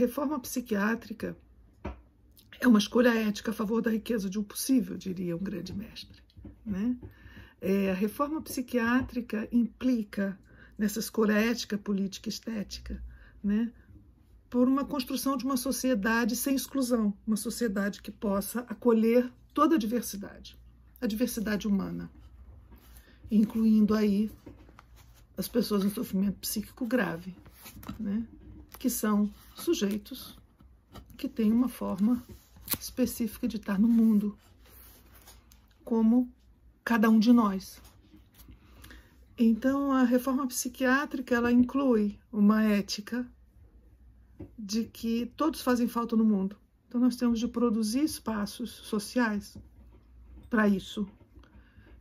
reforma psiquiátrica é uma escolha ética a favor da riqueza de um possível, diria um grande mestre, né? A reforma psiquiátrica implica nessa escolha ética, política e estética, né? Por uma construção de uma sociedade sem exclusão, uma sociedade que possa acolher toda a diversidade humana, incluindo aí as pessoas em sofrimento psíquico grave, né? Que são sujeitos que têm uma forma específica de estar no mundo, como cada um de nós. Então, a reforma psiquiátrica, ela inclui uma ética de que todos fazem falta no mundo. Então, nós temos de produzir espaços sociais para isso.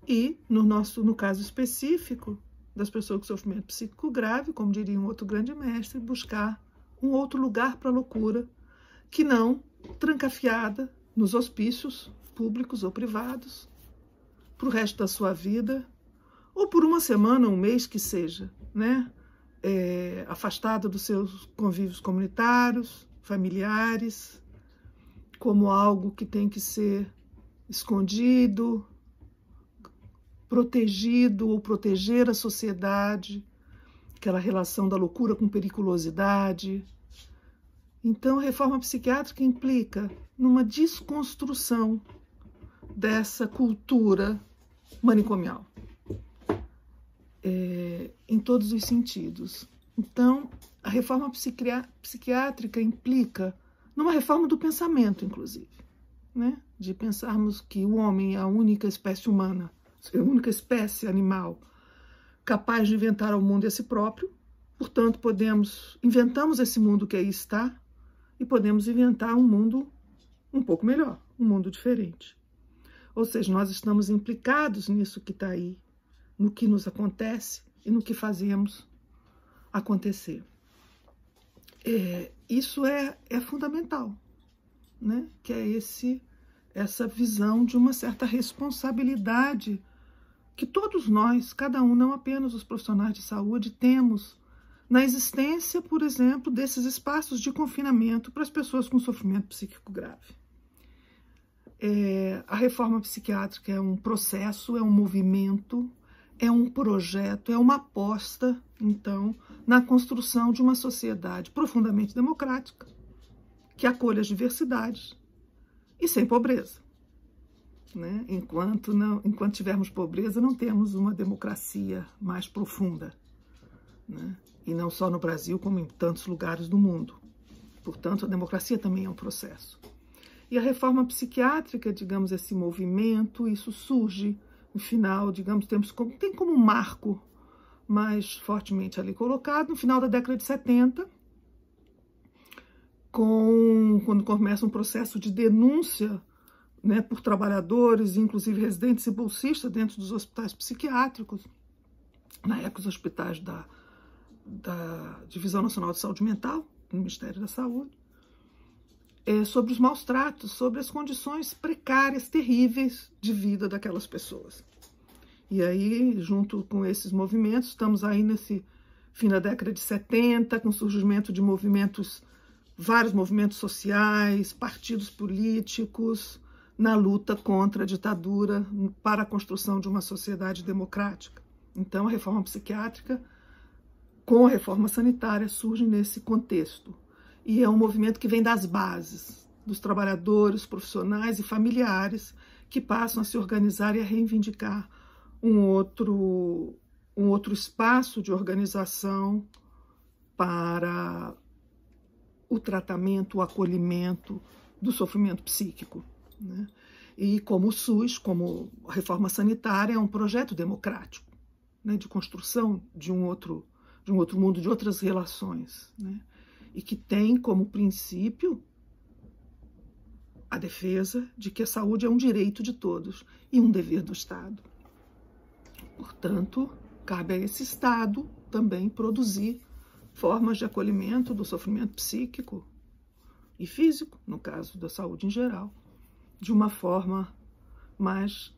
E, no caso específico das pessoas com sofrimento psíquico grave, como diria um outro grande mestre, buscar um outro lugar para a loucura, que não trancafiada nos hospícios públicos ou privados, para o resto da sua vida, ou por uma semana, um mês que seja, né? Afastada dos seus convívios comunitários, familiares, como algo que tem que ser escondido, protegido ou proteger a sociedade, aquela relação da loucura com periculosidade. Então, a reforma psiquiátrica implica numa desconstrução dessa cultura manicomial, em todos os sentidos. Então, a reforma psiquiátrica implica numa reforma do pensamento, inclusive, né? De pensarmos que o homem é a única espécie humana, a única espécie animal capaz de inventar ao mundo a si próprio. Portanto, inventamos esse mundo que aí está e podemos inventar um mundo um pouco melhor, um mundo diferente. Ou seja, nós estamos implicados nisso que está aí, no que nos acontece e no que fazemos acontecer. Isso é fundamental, né? Que é essa visão de uma certa responsabilidade que todos nós, cada um, não apenas os profissionais de saúde, temos na existência, por exemplo, desses espaços de confinamento para as pessoas com sofrimento psíquico grave. A reforma psiquiátrica é um processo, é um movimento, é um projeto, é uma aposta, então, na construção de uma sociedade profundamente democrática, que acolha as diversidades e sem pobreza, né? Enquanto tivermos pobreza, não temos uma democracia mais profunda, né? E não só no Brasil, como em tantos lugares do mundo. Portanto, a democracia também é um processo. E a reforma psiquiátrica, digamos, esse movimento, isso surge no final, digamos, tem como um marco mais fortemente ali colocado, no final da década de 70, quando começa um processo de denúncia, né, por trabalhadores, inclusive residentes e bolsistas dentro dos hospitais psiquiátricos, na época os hospitais da Divisão Nacional de Saúde Mental, do Ministério da Saúde, sobre os maus tratos, sobre as condições precárias, terríveis de vida daquelas pessoas. E aí, junto com esses movimentos, estamos aí nesse fim da década de 70, com o surgimento de vários movimentos sociais, partidos políticos, na luta contra a ditadura, para a construção de uma sociedade democrática. Então, a reforma psiquiátrica, com a reforma sanitária, surge nesse contexto. E é um movimento que vem das bases, dos trabalhadores, profissionais e familiares, que passam a se organizar e a reivindicar um outro espaço de organização para o tratamento, o acolhimento do sofrimento psíquico, né? E como o SUS, como a reforma sanitária, é um projeto democrático, né, de construção de um outro mundo, de outras relações, né? E que tem como princípio a defesa de que a saúde é um direito de todos e um dever do Estado. Portanto, cabe a esse Estado também produzir formas de acolhimento do sofrimento psíquico e físico, no caso da saúde em geral, de uma forma mais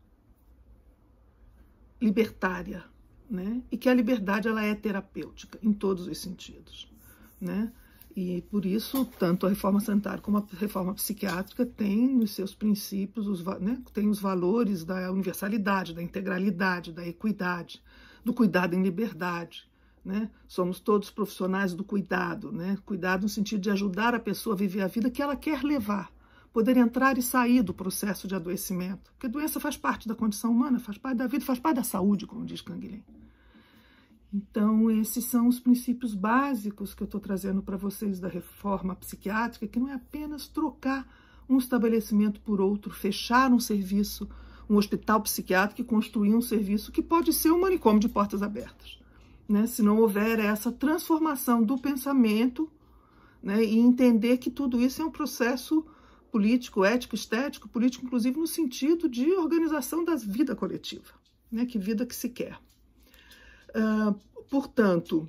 libertária, né? E que a liberdade ela é terapêutica em todos os sentidos, né? E por isso, tanto a reforma sanitária como a reforma psiquiátrica têm nos seus princípios, tem os valores da universalidade, da integralidade, da equidade, do cuidado em liberdade. Né? Somos todos profissionais do cuidado, né? Cuidado no sentido de ajudar a pessoa a viver a vida que ela quer levar, poder entrar e sair do processo de adoecimento, porque a doença faz parte da condição humana, faz parte da vida, faz parte da saúde, como diz Canguilhem. Então, esses são os princípios básicos que eu estou trazendo para vocês da reforma psiquiátrica, que não é apenas trocar um estabelecimento por outro, fechar um serviço, um hospital psiquiátrico e construir um serviço que pode ser um manicômio de portas abertas, né? Se não houver essa transformação do pensamento, né? E entender que tudo isso é um processo político, ético, estético, político, inclusive no sentido de organização da vida coletiva, né? Que vida que se quer. Portanto,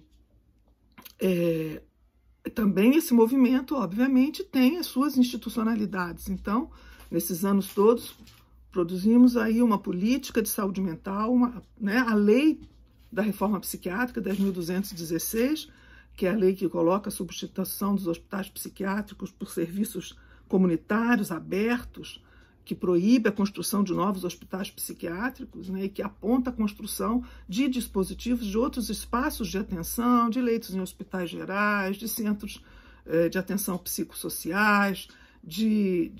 também esse movimento, obviamente, tem as suas institucionalidades. Então, nesses anos todos, produzimos aí uma política de saúde mental, né, a lei da reforma psiquiátrica, 10.216, que é a lei que coloca a substituição dos hospitais psiquiátricos por serviços comunitários abertos, que proíbe a construção de novos hospitais psiquiátricos, né, e que aponta a construção de dispositivos de outros espaços de atenção, de leitos em hospitais gerais, de centros de atenção psicossociais, de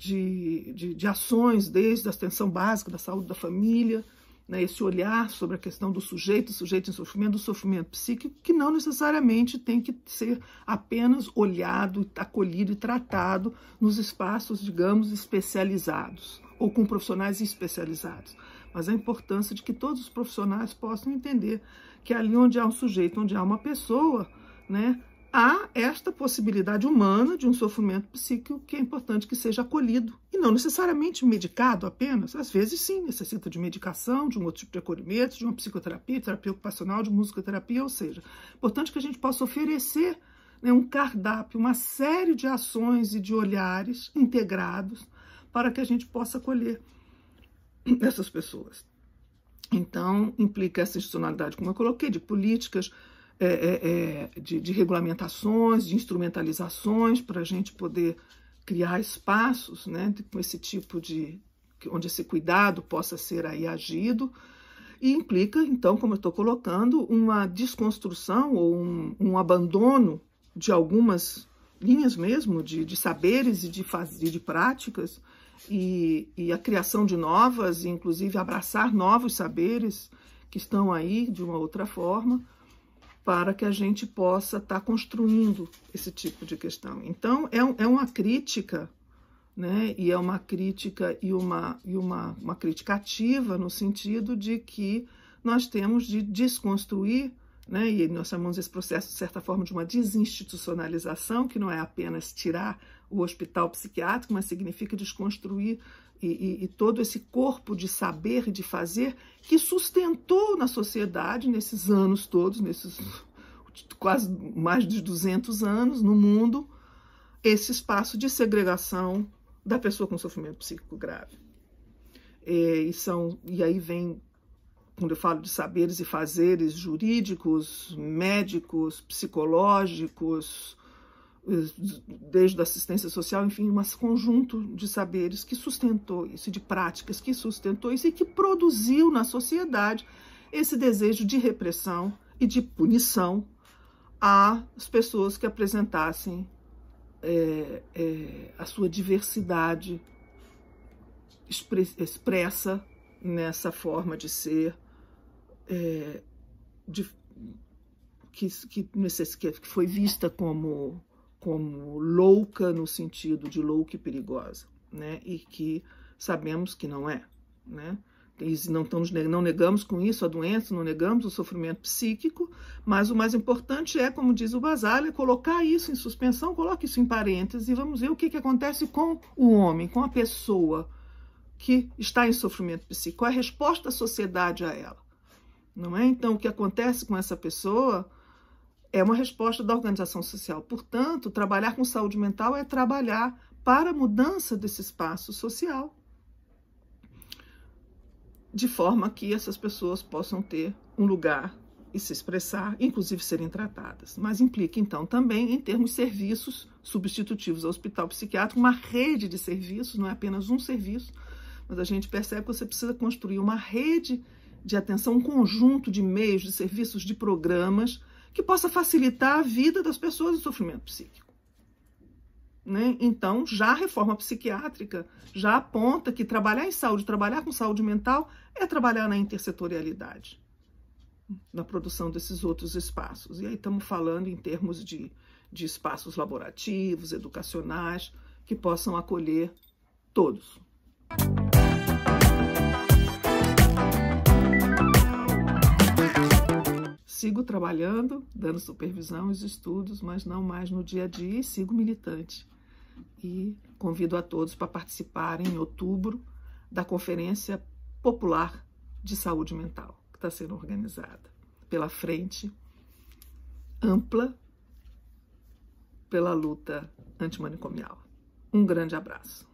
ações desde a atenção básica da saúde da família, né, esse olhar sobre a questão do sujeito em sofrimento, do sofrimento psíquico, que não necessariamente tem que ser apenas olhado, acolhido e tratado nos espaços, digamos, especializados, ou com profissionais especializados. Mas a importância de que todos os profissionais possam entender que ali onde há um sujeito, onde há uma pessoa, né, há esta possibilidade humana de um sofrimento psíquico que é importante que seja acolhido, e não necessariamente medicado apenas. Às vezes, sim, necessita de medicação, de um outro tipo de acolhimento, de uma psicoterapia, terapia ocupacional, de musicoterapia, ou seja, é importante que a gente possa oferecer, né, um cardápio, uma série de ações e de olhares integrados para que a gente possa acolher essas pessoas. Então, implica essa institucionalidade, como eu coloquei, de políticas, de regulamentações, de instrumentalizações, para a gente poder criar espaços, né, com esse tipo onde esse cuidado possa ser aí agido, e implica, então, como eu estou colocando, uma desconstrução ou um abandono de algumas linhas mesmo, de saberes e de práticas, e a criação de novas, e inclusive abraçar novos saberes que estão aí de uma outra forma, para que a gente possa estar construindo esse tipo de questão. Então, é uma crítica, né? E é uma crítica e uma crítica ativa, no sentido de que nós temos de desconstruir, né? E nós chamamos esse processo, de certa forma, de uma desinstitucionalização, que não é apenas tirar o hospital psiquiátrico, mas significa desconstruir e todo esse corpo de saber e de fazer que sustentou na sociedade nesses anos todos, nesses quase mais de 200 anos no mundo, esse espaço de segregação da pessoa com sofrimento psíquico grave. E aí vem, quando eu falo de saberes e fazeres jurídicos, médicos, psicológicos, desde a assistência social, enfim, um conjunto de saberes que sustentou isso, de práticas que sustentou isso e que produziu na sociedade esse desejo de repressão e de punição às pessoas que apresentassem a sua diversidade expressa nessa forma de ser, que foi vista como louca, no sentido de louca e perigosa, né? E que sabemos que não é, né? E não negamos com isso a doença, não negamos o sofrimento psíquico, mas o mais importante é, como diz o Basile, colocar isso em suspensão, coloque isso em parênteses e vamos ver o que acontece com o homem, com a pessoa que está em sofrimento psíquico, qual é a resposta da sociedade a ela, não é? Então, o que acontece com essa pessoa é uma resposta da organização social. Portanto, trabalhar com saúde mental é trabalhar para a mudança desse espaço social, de forma que essas pessoas possam ter um lugar e se expressar, inclusive serem tratadas. Mas implica, então, também em termos de serviços substitutivos ao hospital psiquiátrico, uma rede de serviços, não é apenas um serviço, mas a gente percebe que você precisa construir uma rede de atenção, um conjunto de meios, de serviços, de programas que possa facilitar a vida das pessoas em sofrimento psíquico. Né? Então, já a reforma psiquiátrica já aponta que trabalhar em saúde, trabalhar com saúde mental, é trabalhar na intersetorialidade, na produção desses outros espaços. E aí estamos falando em termos de espaços laborativos, educacionais, que possam acolher todos. Sigo trabalhando, dando supervisão aos estudos, mas não mais no dia a dia, e sigo militante. E convido a todos para participarem em outubro da Conferência Popular de Saúde Mental, que está sendo organizada pela Frente Ampla pela Luta Antimanicomial. Um grande abraço.